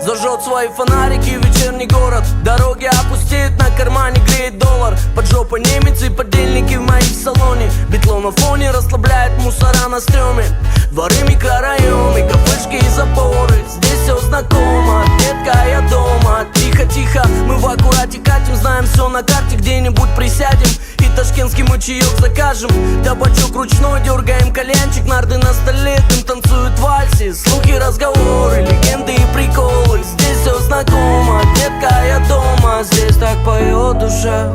Зажжет свои фонарики вечерний город. Дороги опустеют, на кармане греет доллар. Под жопой немец и подельники в моих салоне. Битло на фоне расслабляет мусора на стреме. Дворы, микрорайоны, кафешки и заборы. Здесь все знакомо, детка, я дома. Тихо-тихо, мы в аккурате катим. Знаем все на карте, где-нибудь присядем и ташкентский мы чаек закажем. Табачок ручной, дергаем кальянчик. Нарды на столе, дым танцуют вальсы. Слухи, разговоры, легенды и приколы. Здесь все знакомо, детка, я дома. Здесь так поет душа,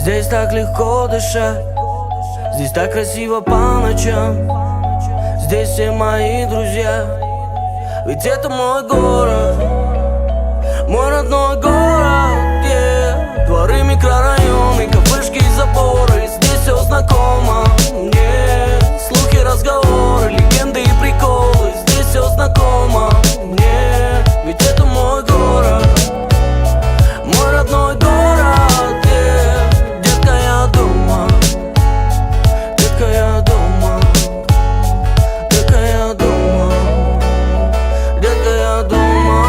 здесь так легко дышать. Здесь так красиво по ночам, здесь все мои друзья. Ведь это мой город, мой родной город, yeah. Дворы, микрорайоны, кафешки и заборы. Здесь все знакомо мне. Слухи, разговоры, легенды и приколы. Здесь все знакомо мне. Ведь это мой город, мой родной город, yeah. Детка, я дома, детка, я дома, детка, я дома, детка, я дома.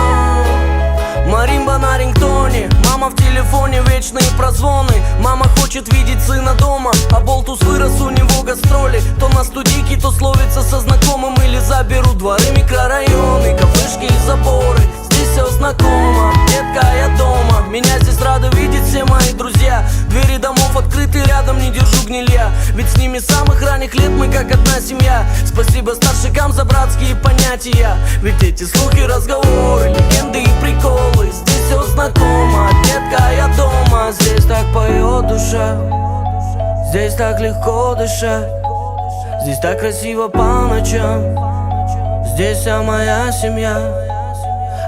Маримба на рингтоне, мама в телефоне, вечные прозвоны. Мама хочет видеть сына дома, а болтус вырос, у него гастроли. То на студийке, то словится со знакомым или заберу. Дворы, микрорайоны, кафешки и заборы. Здесь все знакомо, детка, я дома. Меня здесь рады видеть все мои друзья. Двери домов открыты, рядом не держу гнилья. Ведь с ними с самых ранних лет мы как одна семья. Спасибо старшикам за братские понятия. Ведь эти слухи, разговоры, легенды и приколы. Здесь все знакомо, детка, я дома. Здесь так поет душа, здесь так легко дышать. Здесь так красиво по ночам, здесь вся моя семья.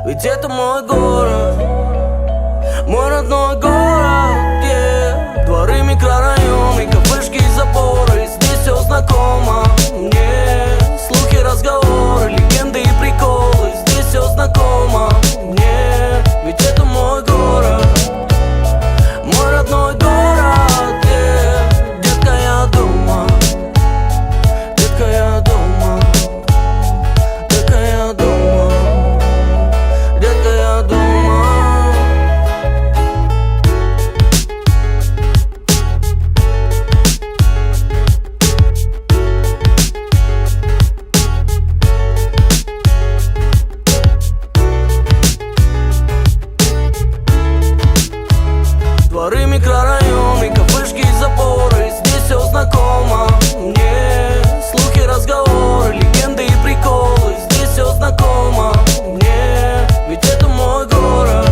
Ведь это мой город, мой родной город, yeah. Дворы, микрорайоны, кафешки и заборы. Здесь все знакомо мне. Слухи, разговоры, легенды и приколы. Здесь все знакомо мне. Ведь это мой город, мой родной город, yeah. Детка, я дома, детка, я дома, детка, я дома, детка, я дома. Дворы, микрорайоны, кафешки и заборы. Здесь все знакомо мне. Слухи, разговоры, легенды и приколы. Здесь все знакомо мне. Ведь это мой город,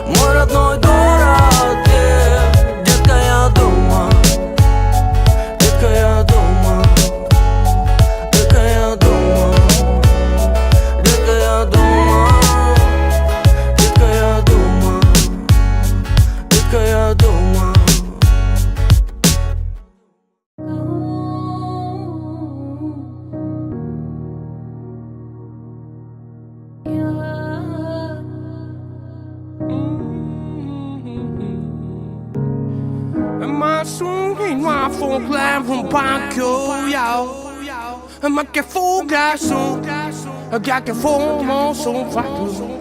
мой родной город, yeah. Детка, я дома, детка, я дома, детка, я дома, детка, я дома, детка, я дома, детка, я дома. Ma soon in my phone climb from Pankyo, yo. Ma che fuga su, che fumo su fatto.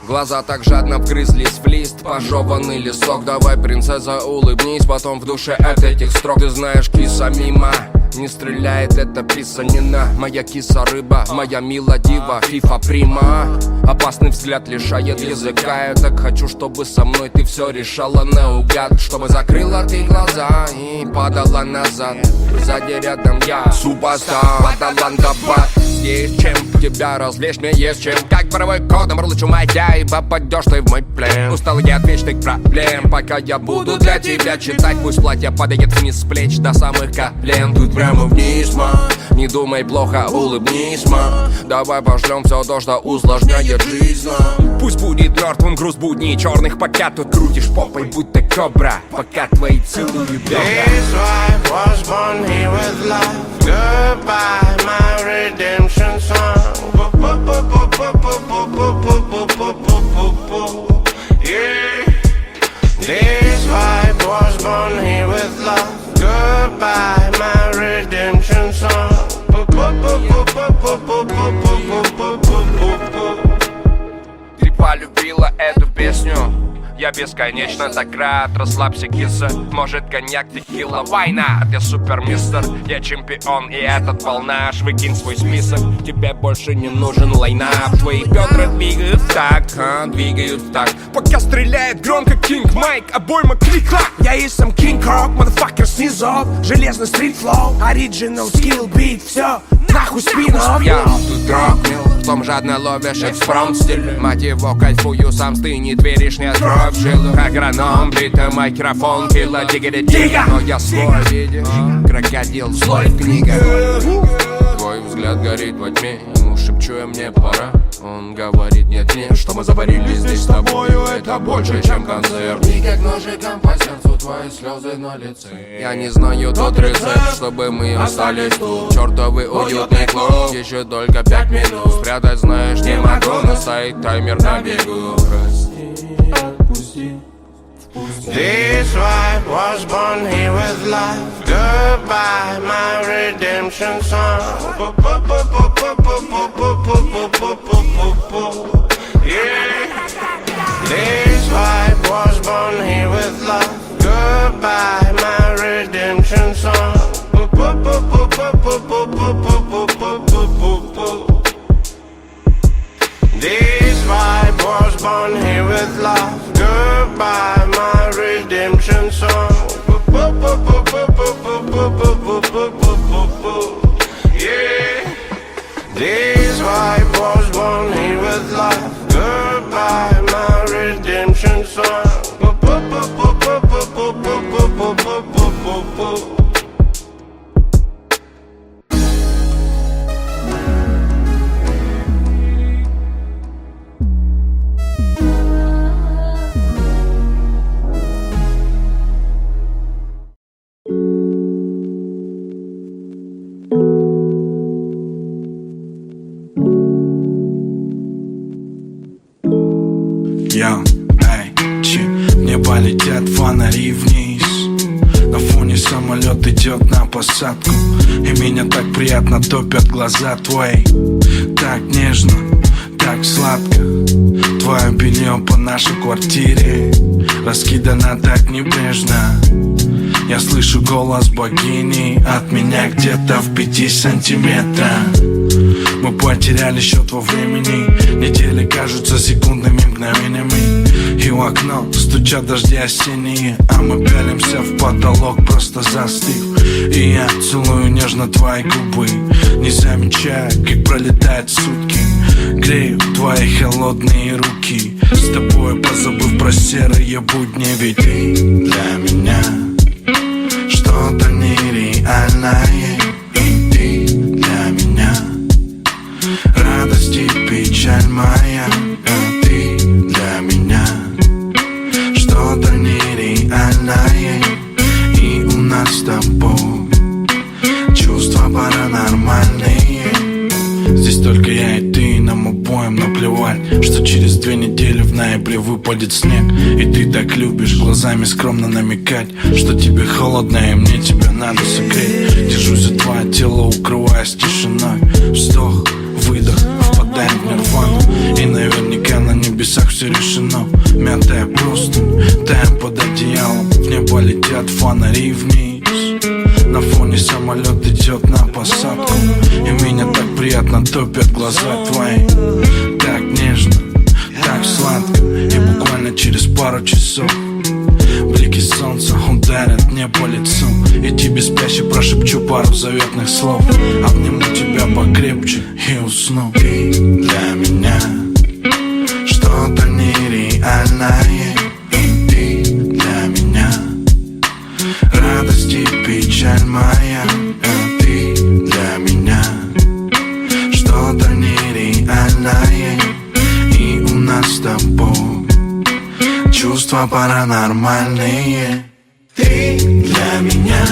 Глаза так жадно вгрызлись в лист, пожеванный лесок. Давай, принцесса, улыбнись, потом в душе от этих строк. Ты знаешь, киса мимо не стреляет, это писанина. Моя киса-рыба, моя мила дива, фифа прима. Опасный взгляд лишает языка. Я так хочу, чтобы со мной ты все решала наугад. Чтобы закрыла ты глаза и падала назад. Сзади рядом я, супостар, Аталанта-бат. Есть чем тебя развлечь, мне есть чем. Как паровой кодом рулычу моя, и попадешь ты в мой плен. Устал я от вечных проблем, пока я буду для тебя читать. Пусть платье падает вниз с плеч до самых колен. Тут прямо вниз, ма, не думай плохо, улыбнись, ма. Давай пошлем все то, что усложняет жизнь, ма. Пусть будет мертвым груз будней черных, пока тут крутишь попой, будь ты кобра, пока твои целую бедра. This wife was born here with love. Goodbye, my redemption song. Yeah. This wife was born here with love. Goodbye, my redemption song. бесконечно так рад. Расслабься, киса, может коньяк, текила, война. Я супермистер, я чемпион, и этот волнаж. Выкинь свой список, тебе больше не нужен лайнап. Твои бедра двигают так, двигают так. Пока стреляет громко Кинг Майк, обойма клик-клак. Я и сам King Krog, motherfucker снизу. Железный стрит-флоу, оригинал скилл бит. Все, нахуй спинов. Я тут рок-мил, потом жадно ловишь экспромт-стиль. Мать его, кайфую, сам стынет, веришь, не открой в жилу. Агроном, бита, микрофон, килла, дигери-дига. Но я свой, видишь, крокодил, слой в книгах. Твой взгляд горит во тьме, ему шепчу я, мне пора. Он говорит, нет, нет, что мы заварили здесь с тобою, это больше, чем концерт. И как ножиком по сердцу твои слезы на лице. Я не знаю тот рецепт, чтобы мы остались тут. Чертовый уютный клуб, еще только 5 минут. Спрятать знаешь не могу, но стоит таймер на бегу. Прости, отпусти. This vibe was born here with love. Goodbye, my redemption song. Yeah. This vibe was born here with love. Goodbye, my redemption song. This vibe was born here with love. Goodbye, my redemption song. Yeah. This vibe was born here with love. Goodbye, my redemption song. Мне полетят фонари вниз. На фоне самолет идет на посадку, и меня так приятно топят глаза твои. Так нежно, так сладко. Твое белье по нашей квартире раскидано так небрежно. Я слышу голос богини от меня где-то в 5 сантиметрах. Мы потеряли счет во времени, недели кажутся секундными мгновениями. И в окно стучат дожди осенние, а мы пялимся в потолок, просто застыв. И я целую нежно твои губы, не замечая, как пролетают сутки. Грею твои холодные руки, с тобой позабыв про серые будни. Ведь ты для меня что-то нереальное. И ты для меня радость и печаль моя. А ты для меня что-то нереальное. И у нас с тобой чувства паранормальные. Здесь только я и ты, нам обоим наплевать, что через 2 недели в ноябре выпадет снег. И ты так любишь глазами скромно намекать, что тебе холодно и мне тебя надо согреть. Держусь за твое тело, укрываясь тишиной. Вздох, выдох, впадаем в нирвану. И наверняка на небесах все решено. Мятая простынь, таем под одеялом. В небо летят фонари вниз. На фоне самолет идет на посадку, и меня так приятно топят глаза твои. Так нежно, так сладко. И буквально через пару часов блики солнца ударят мне по лицу. И тебе спящий прошепчу пару заветных слов. Обниму тебя покрепче и усну. Ты для меня что-то нереальное. И ты для меня радость и печаль моя. А ты для меня что-то нереальное. И у нас с тобой чувства паранормальные. Ты для меня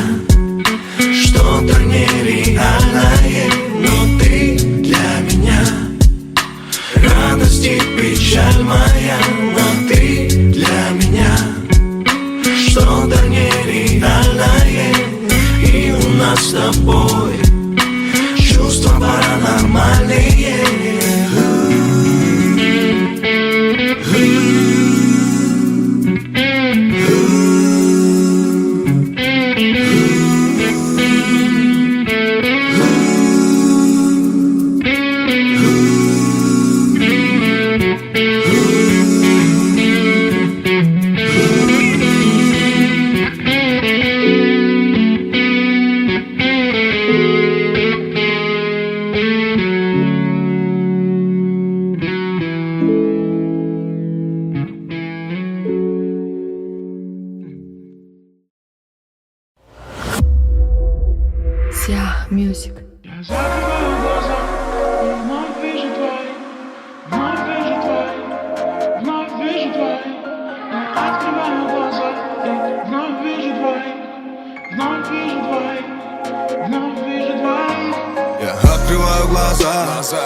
что-то нереальное. Но ты для меня радость и печаль моя. Но ты для меня что-то нереальное. И у нас с тобой чувства паранормальные. Music. Я закрываю глаза и вновь вижу твои, вновь вижу твои, вновь вижу твои. Я открываю глаза и вновь вижу твои, вновь вижу твои, вновь вижу твои. Я открываю глаза,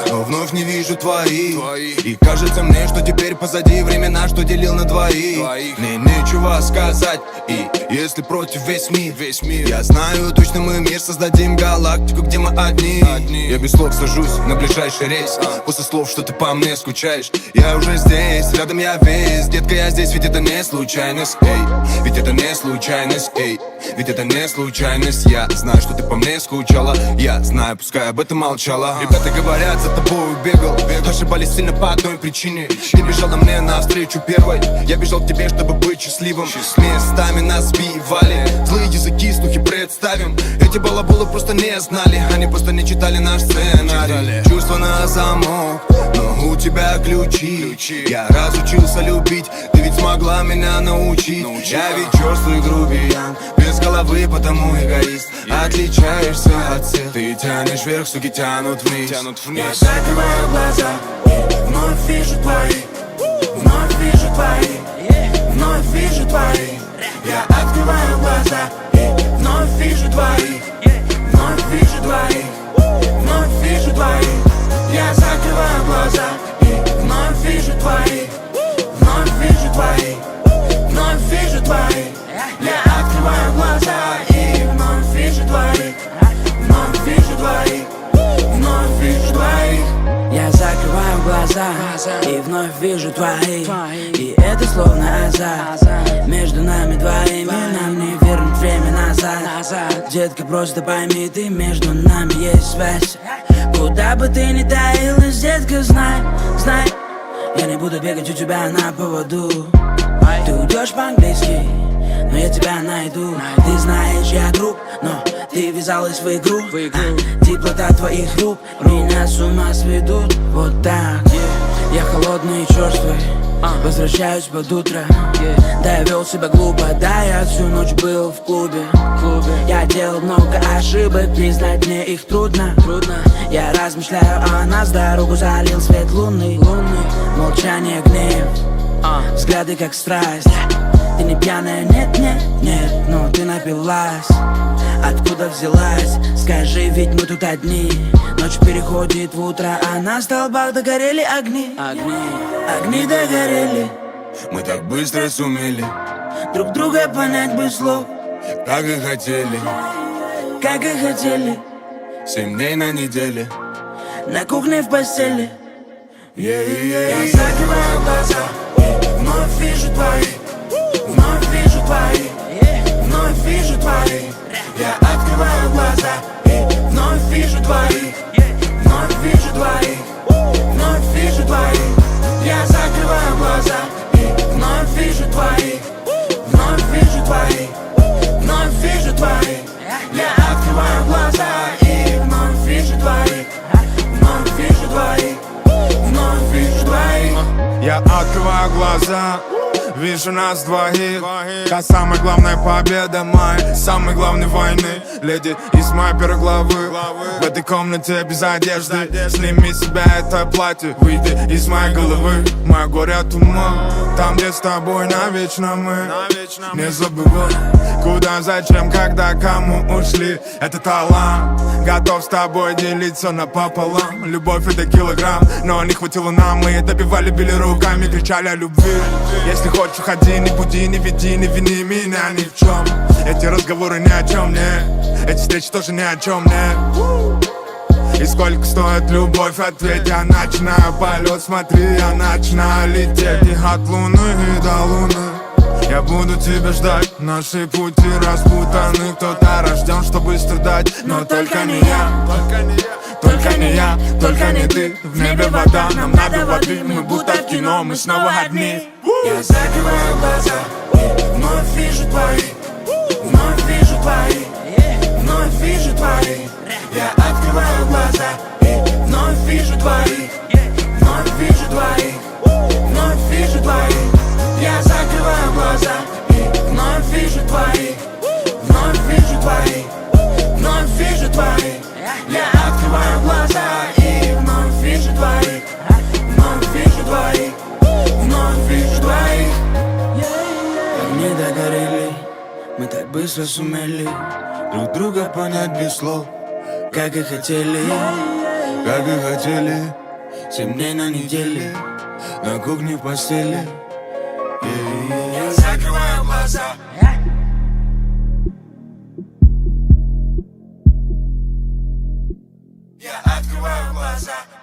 но вновь не вижу твои. И кажется мне, что теперь позади времена, что делил на двоих. Мне нечего сказать, и если против весь мир, я знаю точно мы мир создадим, галактику, где мы одни. Я без слов сажусь на ближайший рейс, после слов, что ты по мне скучаешь. Я уже здесь, рядом я весь, детка, я здесь, ведь это не случайность, эй. Ведь это не случайность, эй. Ведь это не случайность, я знаю, что ты по мне скучала. Я знаю, пускай об этом молчала. Ребята говорят, за тобой бегал, ошибались сильно по одной причине. Ты бежала мне навстречу первой, я бежал к тебе, чтобы быть счастливым. Местами нас сбивали злые языки, слухи представим. Эти балаболы просто не знали, они просто не читали наш сценарий. Чувства на замок, но у тебя ключи. Я разучился любить, ты ведь смогла меня научить. Я ведь черствый грубиян, без головы, потому эгоист. Отличаешься от всех, ты тянешь вверх, суки тянут вниз. Я закрываю глаза и вновь вижу твои, вновь вижу твои, вновь вижу твои. Я открываю глаза и вновь вижу твои, вновь вижу твои, вновь вижу твои. Я закрываю глаза и вновь вижу твои, вновь вижу твои, вновь вижу твои. Я открываю глаза и вновь вижу твои, вновь вижу твои, вновь вижу твои. Я закрываю глаза и вновь вижу твои. И это словно азарт между нами двоими. Нам не вернуть время назад. Детка, просто пойми, ты, между нами есть связь. Куда бы ты ни таилась, детка, знай, знай, я не буду бегать у тебя на поводу. Ты уйдешь по-английски, но я тебя найду. Ты знаешь, я друг, но ты ввязалась в игру. Теплота твоих рук меня с ума сведут. Вот так, я холодный и черствый, возвращаюсь под утро. Да, я вел себя глупо, да, я всю ночь был в клубе. Я делал много ошибок, признать мне их трудно. Я размышляю о нас, дорогу залил свет лунный. Молчание, гнев, взгляды как страсть. Ты не пьяная, нет, нет, нет, но ты напилась. Откуда взялась? Скажи, ведь мы тут одни. Ночь переходит в утро, а на столбах догорели огни. Огни догорели. Мы так быстро сумели Друг друга понять без слов, как и хотели. как и хотели. 7 дней на неделе. На кухне в постели. Я закрываю глаза и вновь вижу твои, вновь вижу твои, вновь вижу твои. Я открываю глаза и вновь вижу твои, вновь вижу твои, вновь вижу твои. Я закрываю глаза и вновь вижу твои, вновь вижу твои, вновь вижу твои. Я открываю глаза и вновь вижу твои, вновь вижу твои, вновь вижу твои. Я открываю глаза, вижу нас двоих. Та самая главная победа моей самой главной войны. Леди из моей первой главы. В этой комнате без одежды. Сними с себя это платье, выйди из моей головы. Мое горе от ума, там где с тобой навечно мы. Не забывай, куда, зачем, когда, кому ушли. Это талант, готов с тобой делиться напополам. Любовь это килограмм, но не хватило нам. Мы добивали, били руками, кричали о любви. Если хочешь, уходи, не буди, не веди, не вини меня ни в чем. Эти разговоры ни о чем, не. Эти встречи тоже ни о чем, не. И сколько стоит любовь, ответь. Я начинаю полет, смотри, я начинаю лететь. И от луны и до луны я буду тебя ждать. Наши пути распутаны, кто-то рожден, чтобы страдать. Но только не я, только не я, только не ты. В небе вода, нам надо воды. Мы будто в кино, мы снова одни. Я закрываю глаза и вновь вижу твои, вновь вижу твои, вновь вижу твои. Я открываю глаза и вновь вижу твои, вновь вижу твои, вновь вижу твои. Я закрываю глаза и вновь вижу твои, вновь вижу твои, вновь вижу твои. так быстро сумели друг друга понять без слов, как и хотели, Как и хотели, 7 дней на неделе, на кухне в постели. я закрываю глаза. Я открываю глаза.